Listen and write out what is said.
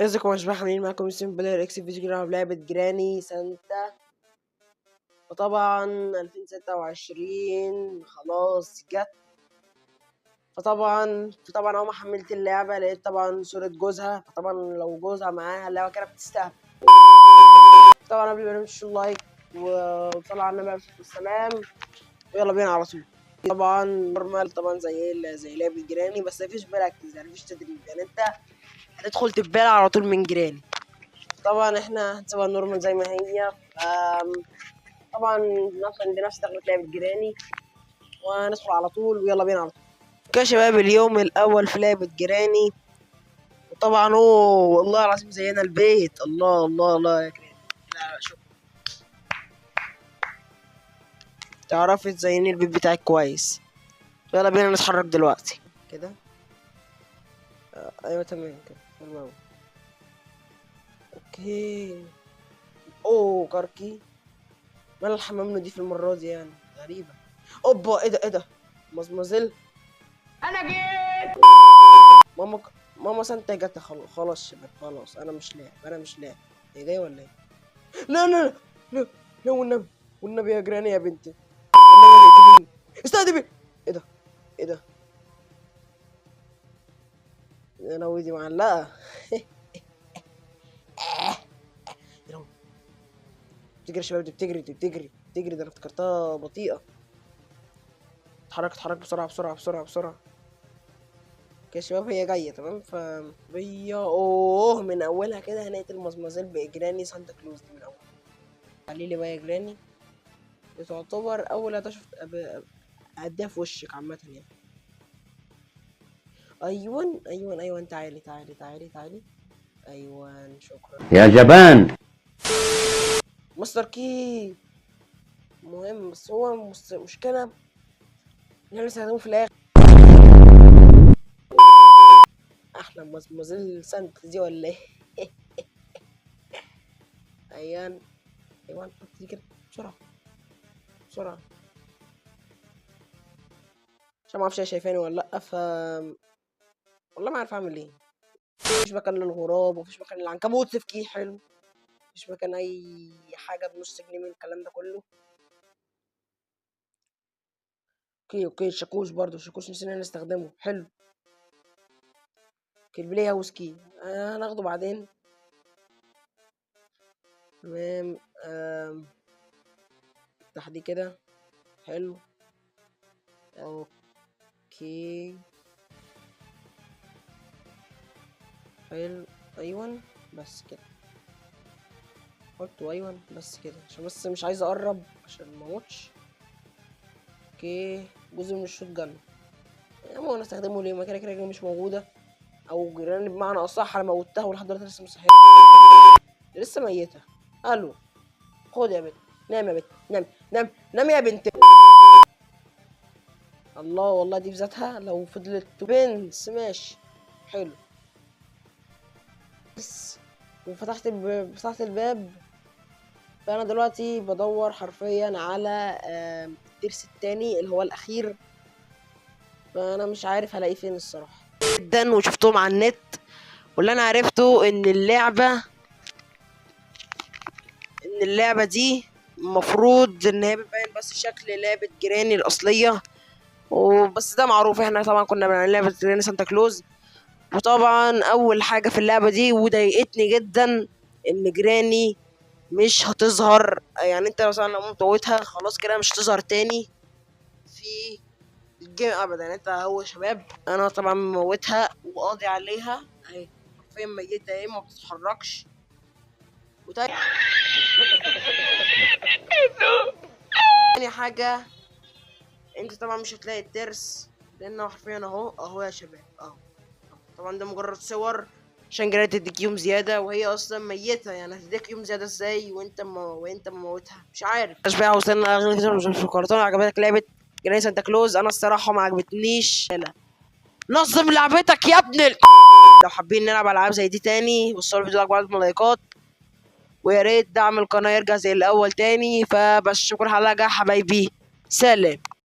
ازيكم يا شباب، عاملين معاكم يوسف بلاير اكس فيديو جديد في لعبة جراني سانتا. وطبعا 2026 خلاص جت. فطبعا اول ما حملت اللعبة لقيت طبعا صورة جوزها، فطبعا لو جوزها معاها اللعبة كده بتستهبل. طبعا قبل ما نمشي اللايك وصلوا على النبي عليه الصلاة والسلام، ويلا بينا على طول. طبعا نورمال، طبعا زي لعبة جراني، بس مفيش براكتس، يعني مفيش تدريب، يعني انت هتدخل تبال على طول من جراني. طبعا احنا هنسيبها نورمال زي ما هي. طبعا بنفس دخلة لعبة جيراني، وندخل على طول ويلا بينا على طول. كده شباب، اليوم الأول في لعبة جيراني، وطبعا والله العظيم زينا البيت. الله الله الله يا جيراني. لا شوف، تعرفي تزيني البيت بتاعك كويس. يلا بينا نتحرك دلوقتي كده. ايوه تمام كده، حلو اوي. اوكي. اوه كاركي، مال الحمام نضيف المرة دي، يعني غريبة. اوبا، ايه ده ايه ده، مزمزل. انا جيت. ماما ماما سانتا جت. خلاص شباب، خلاص انا مش لاعب. هي جايه ولا ايه؟ لا لا لا لا لا، والنبي والنبي يا جيراني يا بنتي، والنبي ما تقتليني. استهدي. ايه ده ايه ده، انا ودي معلقه. يا لهوي. بتجري يا شباب، دي بتجري، ده انا افتكرتها بطيئه. اتحرك بسرعه بسرعه بسرعه بسرعه. اوكي يا شباب، هي جايه تمام. هي من اولها كده هنقتل مزمزيل باجراني سانتا كلوز دي من اول. عليلي بقى يا جراني، تعتبر اول اداه شفت اديها في وشك عامه يعني. ايوه تعالي. ايوه شكرا يا جبان. مستر كي. مهم، بس هو مشكله ان احنا نستخدمه في الاخر. احلى مزمزيل سانت دي ولا ايه؟ ايوه حط دي كده بسرعه بسرعه، عشان ما اعرفش هي شايفاني ولا لا. والله ما عارف اعمل ايه. مفيش مكان للغراب، ومفيش مكان للعنكبوت. تفكير حلو. مفيش مكان اي حاجه بنص جنيه من الكلام ده كله. اوكي الشاكوش برضو، الشاكوش نسينا نستخدمه. حلو. اوكي البلاي هاوس كي هناخده بعدين. تمام. افتح دي كده. حلو. اوكي حلو. ايوه بس كده. حطه ايوه بس كده، عشان بس مش عايز اقرب عشان ما اموتش. اوكي جزء من الشوت جن. انا استخدمه ليه؟ ما كده مش موجوده، او جيراني بمعنى اصح. انا موتها ولحد دلوقتي لسه مصحيه، لسه ميته. الو، خد يا بنت، نام يا بنت، نام يا بنت. الله، والله دي بذاتها لو فضلت بنس ماشي. حلو. بس فتحت الباب. فانا دلوقتي بدور حرفيا على الترس التاني اللي هو الاخير. فانا مش عارف هلاقيه فين الصراحه جدا، وشفتهم على النت. واللي انا عرفته ان اللعبه دي المفروض ان هي بتبين بس شكل لعبه جيراني الاصليه، وبس ده معروف. احنا طبعا كنا بنلعب لعبه جيراني سانتا كلوز. وطبعا اول حاجه في اللعبه دي وضايقتني جدا ان جيراني مش هتظهر. يعني انت مثلا لو مموتها خلاص كده مش هتظهر تاني في الجيم ابدا. يعني انت هو شباب، انا طبعا مموتها وقاضي عليها اهي، حرفيا ميته اهي، ما بتتحركش. تاني حاجه، انت طبعا مش هتلاقي الترس، لانه حرفيا اهو يا شباب اهو. طبعا ده مجرد صور عشان جريت تديك يوم زياده، وهي اصلا ميته. يعني هتديك يوم زياده ازاي وانت مموتها؟ مش عارف. بقى وصلنا اغنى كتير مش في الكرتون. عجبتك لعبه جراني سانتا كلوز؟ انا الصراحه ما عجبتنيش. لا، نظم لعبتك يا ابن لو حابين نلعب العاب زي دي تاني، وصلوا الفيديو بعد لايكات، ويا ريت دعم القناه يرجع زي الاول تاني. فبس شكرا على حبايبي، سلام.